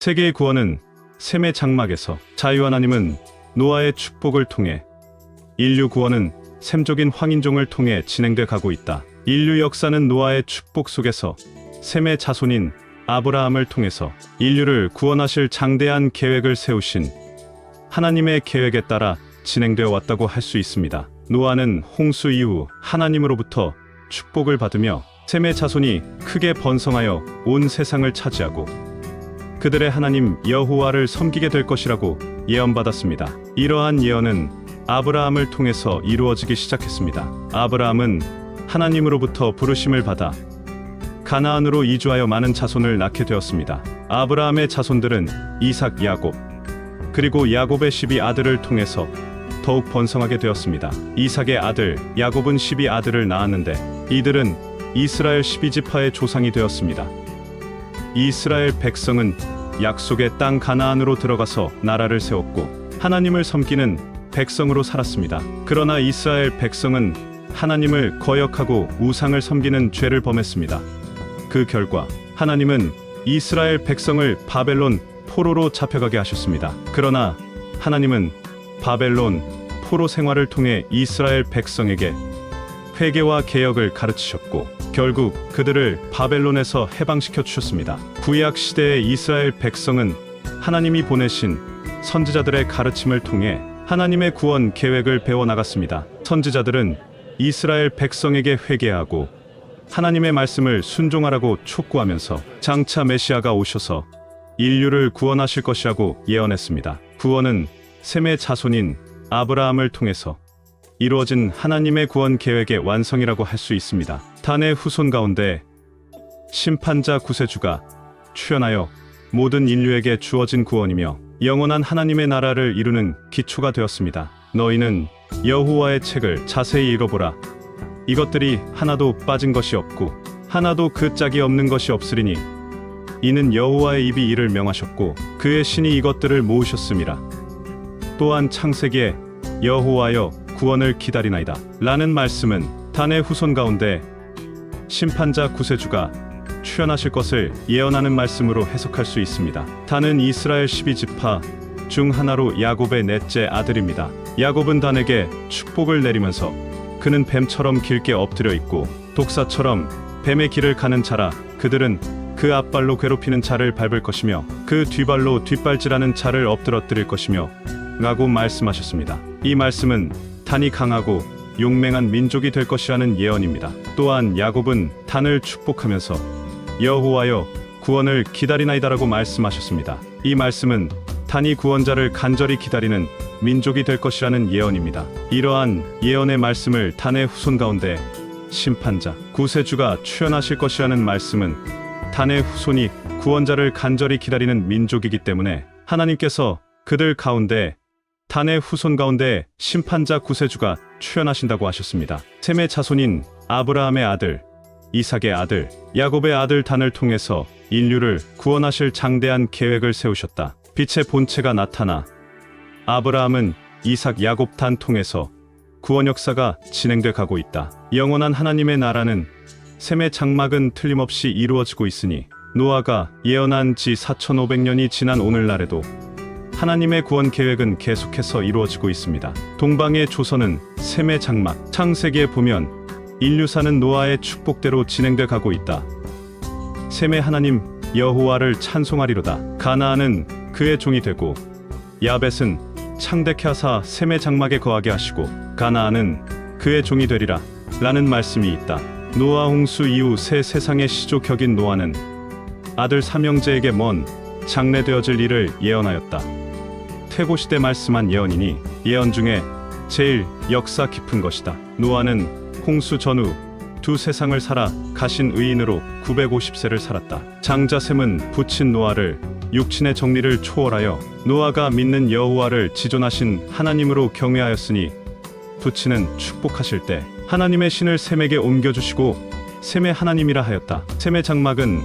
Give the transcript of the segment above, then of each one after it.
세계의 구원은 셈의 장막에서 자유. 하나님은 노아의 축복을 통해 인류 구원은 셈족인 황인종을 통해 진행돼 가고 있다. 인류 역사는 노아의 축복 속에서 셈의 자손인 아브라함을 통해서 인류를 구원하실 장대한 계획을 세우신 하나님의 계획에 따라 진행되어 왔다고 할 수 있습니다. 노아는 홍수 이후 하나님으로부터 축복을 받으며 셈의 자손이 크게 번성하여 온 세상을 차지하고 그들의 하나님 여호와를 섬기게 될 것이라고 예언받았습니다. 이러한 예언은 아브라함을 통해서 이루어지기 시작했습니다. 아브라함은 하나님으로부터 부르심을 받아 가나안으로 이주하여 많은 자손을 낳게 되었습니다. 아브라함의 자손들은 이삭, 야곱, 그리고 야곱의 12아들을 통해서 더욱 번성하게 되었습니다. 이삭의 아들 야곱은 12아들을 낳았는데 이들은 이스라엘 12지파의 조상이 되었습니다. 이스라엘 백성은 약속의 땅 가나안으로 들어가서 나라를 세웠고 하나님을 섬기는 백성으로 살았습니다. 그러나 이스라엘 백성은 하나님을 거역하고 우상을 섬기는 죄를 범했습니다. 그 결과 하나님은 이스라엘 백성을 바벨론 포로로 잡혀가게 하셨습니다. 그러나 하나님은 바벨론 포로 생활을 통해 이스라엘 백성에게 회개와 개혁을 가르치셨고 결국 그들을 바벨론에서 해방시켜 주셨습니다. 구약 시대의 이스라엘 백성은 하나님이 보내신 선지자들의 가르침을 통해 하나님의 구원 계획을 배워나갔습니다. 선지자들은 이스라엘 백성에게 회개하고 하나님의 말씀을 순종하라고 촉구하면서 장차 메시아가 오셔서 인류를 구원하실 것이라고 예언했습니다. 구원은 셈의 자손인 아브라함을 통해서 이루어진 하나님의 구원 계획의 완성이라고 할 수 있습니다. 단의 후손 가운데 심판자 구세주가 출현하여 모든 인류에게 주어진 구원이며 영원한 하나님의 나라를 이루는 기초가 되었습니다. 너희는 여호와의 책을 자세히 읽어보라. 이것들이 하나도 빠진 것이 없고 하나도 그 짝이 없는 것이 없으리니 이는 여호와의 입이 이를 명하셨고 그의 신이 이것들을 모으셨음이라. 또한 창세기에 여호와여 구원을 기다리나이다 라는 말씀은 단의 후손 가운데 심판자 구세주가 출현하실 것을 예언하는 말씀으로 해석할 수 있습니다. 단은 이스라엘 12지파 중 하나로 야곱의 넷째 아들입니다. 야곱은 단에게 축복을 내리면서 그는 뱀처럼 길게 엎드려 있고 독사처럼 뱀의 길을 가는 자라. 그들은 그 앞발로 괴롭히는 자를 밟을 것이며 그 뒷발로 뒷발질하는 자를 엎드러뜨릴 것이며 라고 말씀하셨습니다. 이 말씀은 단이 강하고 용맹한 민족이 될 것이라는 예언입니다. 또한 야곱은 단을 축복하면서 여호와여 구원을 기다리나이다라고 말씀하셨습니다. 이 말씀은 단이 구원자를 간절히 기다리는 민족이 될 것이라는 예언입니다. 이러한 예언의 말씀을 단의 후손 가운데 심판자 구세주가 출현하실 것이라는 말씀은 단의 후손이 구원자를 간절히 기다리는 민족이기 때문에 하나님께서 그들 가운데 단의 후손 가운데 심판자 구세주가 출현하신다고 하셨습니다. 셈의 자손인 아브라함의 아들 이삭의 아들 야곱의 아들 단을 통해서 인류를 구원하실 장대한 계획을 세우셨다. 빛의 본체가 나타나 아브라함은 이삭 야곱 단 통해서 구원 역사가 진행돼 가고 있다. 영원한 하나님의 나라는 셈의 장막은 틀림없이 이루어지고 있으니 노아가 예언한 지 4500년이 지난 오늘날에도 하나님의 구원 계획은 계속해서 이루어지고 있습니다. 동방의 조선은 셈의 장막. 창세기에 보면 인류사는 노아의 축복대로 진행돼 가고 있다. 셈의 하나님 여호와를 찬송하리로다. 가나안은 그의 종이 되고 야벳은 창대케 하사 셈의 장막에 거하게 하시고 가나안은 그의 종이 되리라 라는 말씀이 있다. 노아 홍수 이후 새 세상의 시조 격인 노아는 아들 삼형제에게 먼 장래되어질 일을 예언하였다. 태고시대 말씀한 예언이니 예언 중에 제일 역사 깊은 것이다. 노아는 홍수 전후 두 세상을 살아 가신 의인으로 950세를 살았다. 장자 셈은 부친 노아를 육친의 정리를 초월하여 노아가 믿는 여호와를 지존하신 하나님으로 경외하였으니 부친은 축복하실 때 하나님의 신을 셈에게 옮겨주시고 셈의 하나님이라 하였다. 셈의 장막은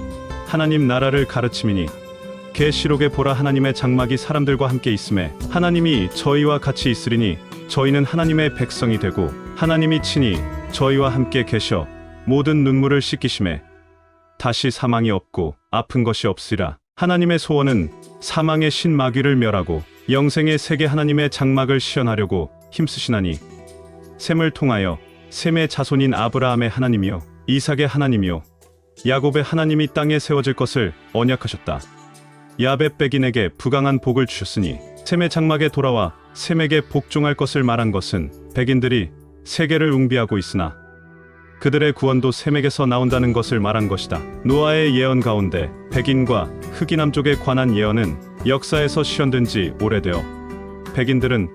하나님 나라를 가르침이니 계시록에 보라 하나님의 장막이 사람들과 함께 있음에 하나님이 저희와 같이 있으리니 저희는 하나님의 백성이 되고 하나님이 친히 저희와 함께 계셔 모든 눈물을 씻기심에 다시 사망이 없고 아픈 것이 없으리라. 하나님의 소원은 사망의 신 마귀를 멸하고 영생의 세계 하나님의 장막을 시현하려고 힘쓰시나니 셈을 통하여 셈의 자손인 아브라함의 하나님이요 이삭의 하나님이요 야곱의 하나님이 땅에 세워질 것을 언약하셨다. 야벳 백인에게 부강한 복을 주셨으니 셈의 장막에 돌아와 셈에게 복종할 것을 말한 것은 백인들이 세계를 웅비하고 있으나 그들의 구원도 셈에게서 나온다는 것을 말한 것이다. 노아의 예언 가운데 백인과 흑인남족에 관한 예언은 역사에서 시현된 지 오래되어 백인들은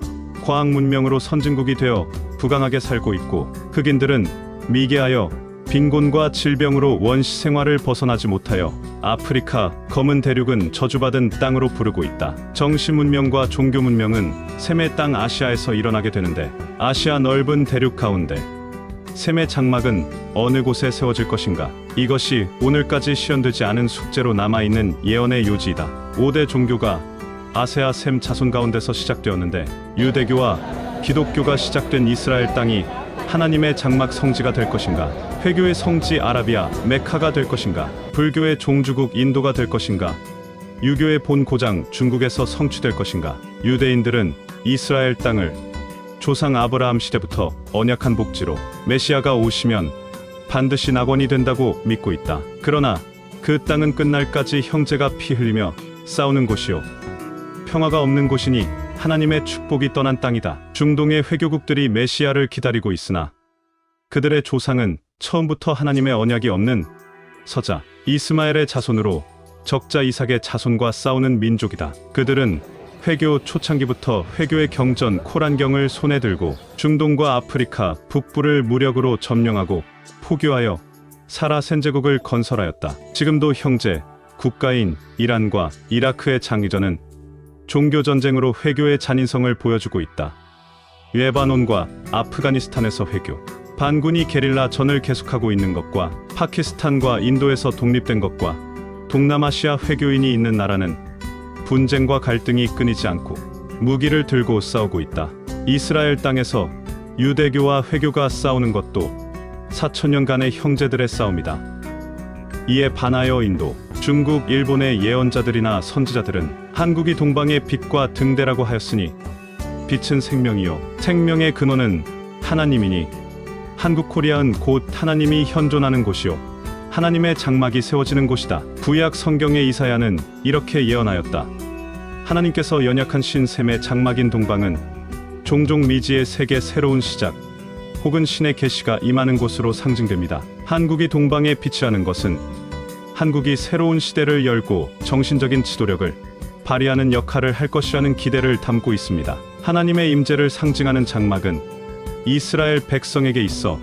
과학 문명으로 선진국이 되어 부강하게 살고 있고 흑인들은 미개하여 빈곤과 질병으로 원시 생활을 벗어나지 못하여 아프리카 검은 대륙은 저주받은 땅으로 부르고 있다. 정시 문명과 종교 문명은 셈의 땅 아시아에서 일어나게 되는데 아시아 넓은 대륙 가운데 셈의 장막은 어느 곳에 세워질 것인가? 이것이 오늘까지 시현되지 않은 숙제로 남아있는 예언의 요지이다. 5대 종교가 아세아 셈 자손 가운데서 시작되었는데 유대교와 기독교가 시작된 이스라엘 땅이 하나님의 장막 성지가 될 것인가? 회교의 성지 아라비아 메카가 될 것인가? 불교의 종주국 인도가 될 것인가? 유교의 본 고장 중국에서 성취될 것인가? 유대인들은 이스라엘 땅을 조상 아브라함 시대부터 언약한 복지로 메시아가 오시면 반드시 낙원이 된다고 믿고 있다. 그러나 그 땅은 끝날까지 형제가 피 흘리며 싸우는 곳이요 평화가 없는 곳이니 하나님의 축복이 떠난 땅이다. 중동의 회교국들이 메시아를 기다리고 있으나 그들의 조상은 처음부터 하나님의 언약이 없는 서자 이스마엘의 자손으로 적자 이삭의 자손과 싸우는 민족이다. 그들은 회교 초창기부터 회교의 경전 코란경을 손에 들고 중동과 아프리카 북부를 무력으로 점령하고 포교하여 사라 센제국을 건설하였다. 지금도 형제 국가인 이란과 이라크의 장기전은 종교전쟁으로 회교의 잔인성을 보여주고 있다. 레바논과 아프가니스탄에서 회교 반군이 게릴라 전을 계속하고 있는 것과 파키스탄과 인도에서 독립된 것과 동남아시아 회교인이 있는 나라는 분쟁과 갈등이 끊이지 않고 무기를 들고 싸우고 있다. 이스라엘 땅에서 유대교와 회교가 싸우는 것도 4,000년간의 형제들의 싸움이다. 이에 반하여 인도, 중국, 일본의 예언자들이나 선지자들은 한국이 동방의 빛과 등대라고 하였으니 빛은 생명이요 생명의 근원은 하나님이니 한국 코리아는 곧 하나님이 현존하는 곳이요 하나님의 장막이 세워지는 곳이다. 구약 성경의 이사야는 이렇게 예언하였다. 하나님께서 연약한 신 셈의 장막인 동방은 종종 미지의 세계 새로운 시작 혹은 신의 계시가 임하는 곳으로 상징됩니다. 한국이 동방에 빛이라는 것은 한국이 새로운 시대를 열고 정신적인 지도력을 발휘하는 역할을 할 것이라는 기대를 담고 있습니다. 하나님의 임재를 상징하는 장막은 이스라엘 백성에게 있어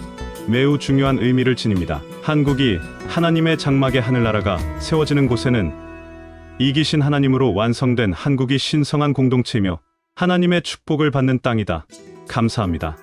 매우 중요한 의미를 지닙니다. 한국이 하나님의 장막의 하늘나라가 세워지는 곳에는 이기신 하나님으로 완성된 한국이 신성한 공동체이며 하나님의 축복을 받는 땅이다. 감사합니다.